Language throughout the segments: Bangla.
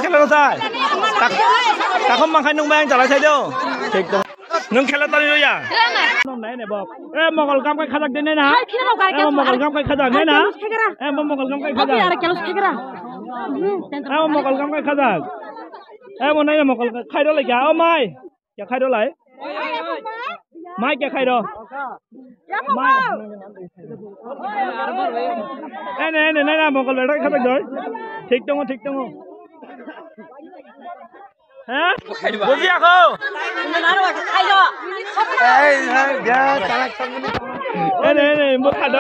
খেলা নাচাই তাখন মাখাই নং বাং জ্বালাই চাই দিও ঠিক তো নং খেলা তালি রইয়া নাই নে বক এ মগল কাম কাই খাজাক দেনে না এ মগল কাম কাই খাজাক নাই না এ মগল কাম কাই খাজাক আর কেলস খেগরা এ মগল কাম কাই খাজাক এ মনাই মগল খাই দ লাইকা ও মাই কে খাই দ লাই মাই কে খাই দ মাই এ নে নে না মগল বেটা খাজাক দই ঠিক তো হ্যাঁ বুঝি আকো নে মোক খাদা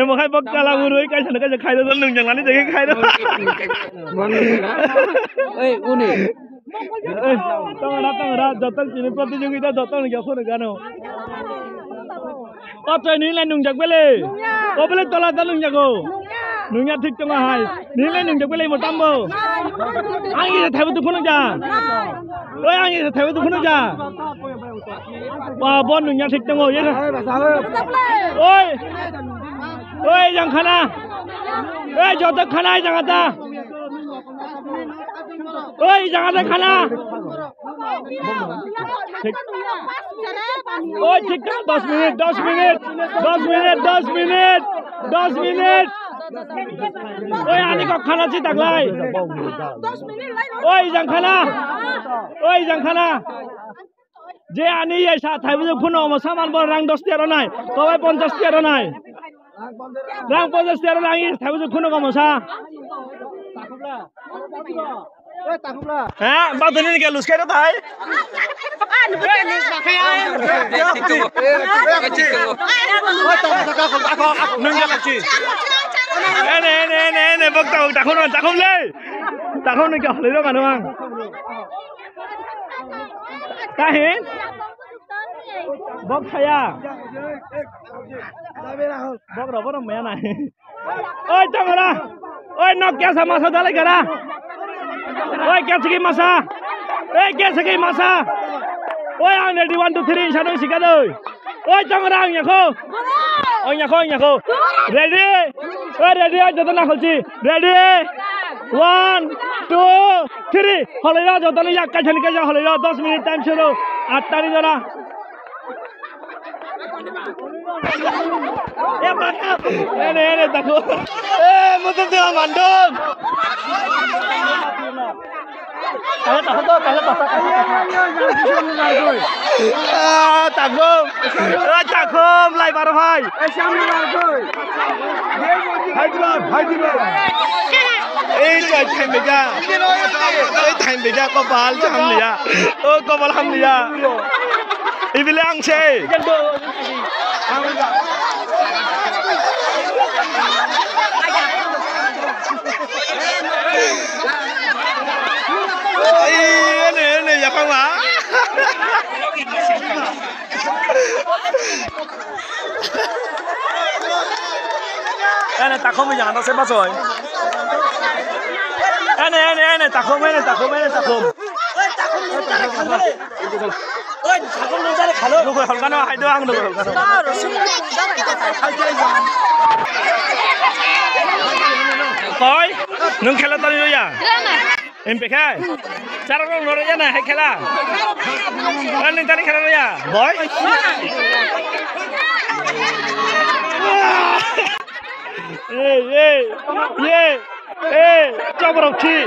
মোখাই বক কালা মুরই কাই সানে কাই খাই দ নং জাংলানি দেখে খাই দ এই উনি তোমরা যতন চিনি প্রতিযোগিতা যতন গেছন গানো অতই নিলাই নং জাগবেলে ও বলে তলা তা নং জাগো nungnya ঠিক তো হাই নিলে নং জাগবেলে মতামবো আঙ্গি থাইবো দুখনো যা ওই আঙ্গি থাইবো দুখনো যা বা বন nungnya ঠিক তো ওই ওই জাংখানা ওই যত খানাই জাগাতা ওই জাগাতে খানা ওই ঠিক 10 মিনিট ওই আনি কক খানা ছি তাকলাই 10 মিনিট ওই জাংখানা যে আনি এসা থাইবো ফোন সামান বড় রাং 10 টাকা নাই কবাই 50 টাকা নাই রাং 50 টাকা নাই থাইবো ফোন কমসা হ্যাঁ বাদনি কে লুসকাই তো তাই নে বক তাখন লে তাখন কে হলে র গানো আং তাহিন বক ছায়া বক রবর মেয়া নাই ওই তামরা ওই নক কে সামাসা দালে গরা ওই কেসকি মাসা এই কেসকি মাসা ওই আং রেডি 1 2 3 সানো শিখা দই ওই তামরা আং ইয়াখো ওই ইয়াখো রেডি ওই রেডি যত না খলছি রেডি 1 2 3 হলে যত না এক কাছানি কাছে হলে 10 মিনিট টাইম শুরু 8 তারিখ জনা এ মাতা নে দেখো এ মতো দেওয়া মান্ডম তাকম লাই বারো ভাই এই টাইম বেজা কপাল হামলিয়া ও কপাল হামলিয়া এইবিলে আংছে ene ya pang ma ene takom ya no se pasó ene takom oi takom nujare khalo logo halkano haido ang logo koi nung khela tali roya Empezar. Cara orang orang na hai khela. Kan ning tali khela ya. Boy. Coba roki.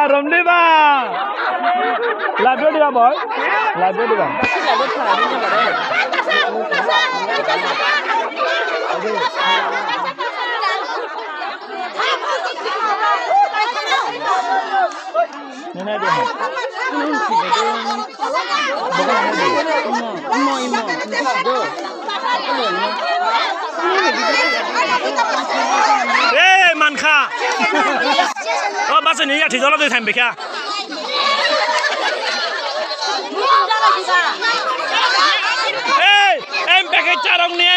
Romli ba. Lagu dia boy. Lagu dia. Nene dia. Eh, manka. Oh, bahasa ni ya tidak ada time berkah. Eh, pakai carong ni.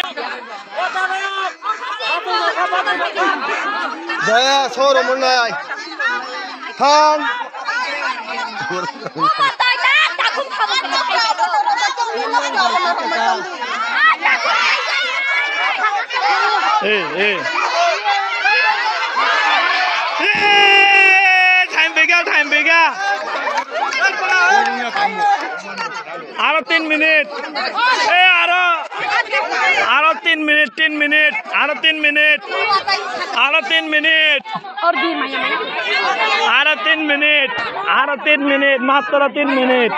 Dah, sorry mulai. Thang, time বেগা আরো 3 মিনিট আরো 3 মিনিট আরো 3 মিনিট আরো 3 মিনিট আরো 3 মিনিট আরো 3 মিনিট মাত্র 3 মিনিট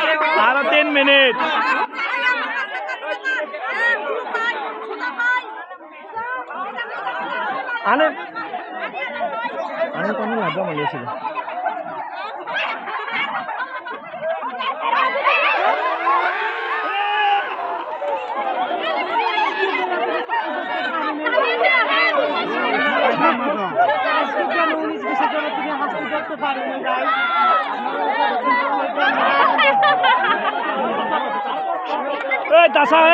আরো 3 মিনিট আনে কোনো লাগা মালিয়েছিল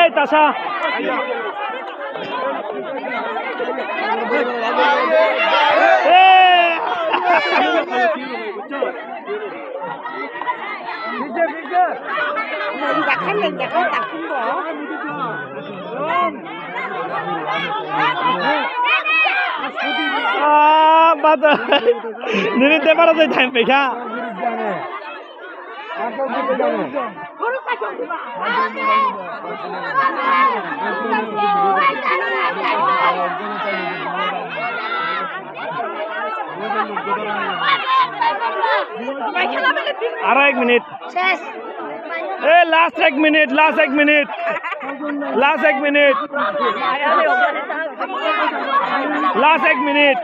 এই তাসা নিতে পারো তো টাইম পেখা আরো 1 minute last 1 minute last 1 minute last 1 minute last 1 minute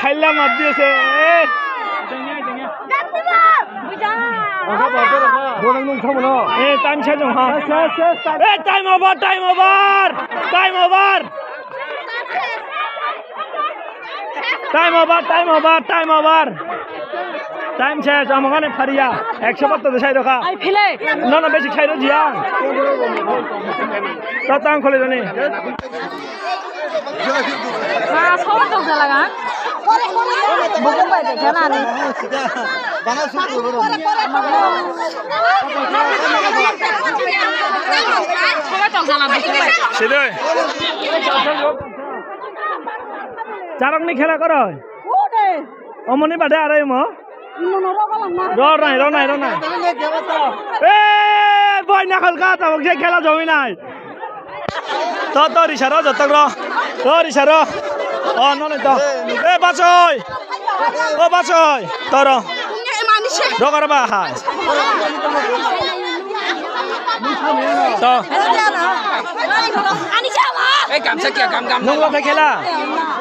খাইলা মাত দিয়েছে টাইম শেষ time over time over time over time over time over time over time শেষ আমাকে ফারিয়া 172 দেশাই রখা না না বেশি খাইরো জিয়া তো তাং খলে জানি সবাই তো লাগা বুকুম পাই দেখে না নি বানা শুরু করো সবাই তো জানা সেদে চারক নি খেলা করো ওরে অমনি বাদে আরে ম র নাই এ বই না খলকা তাবক যে খেলা জমি নাই তো রিসারো যতক র রিসারো ও ননে তো এ বাচই ও বাচই তোর রগরবা হাই তো এই গামছা কি গাম নংলা থাই খেলা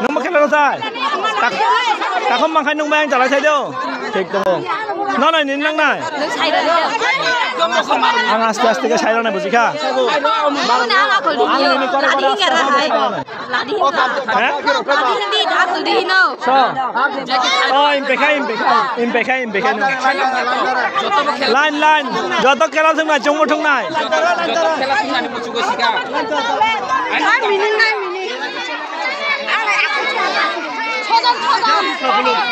নংবা খেলা রতাই তাখন মাখাই নংবা আং জালাই থাই দিও ঠিক দङ নয় নিন নাং নাই আং আস্তে আস্তে কে সাইরা নাই বুঝিখা লাইন লাইন যত খেলা থং নাই জং থং নাই ছজন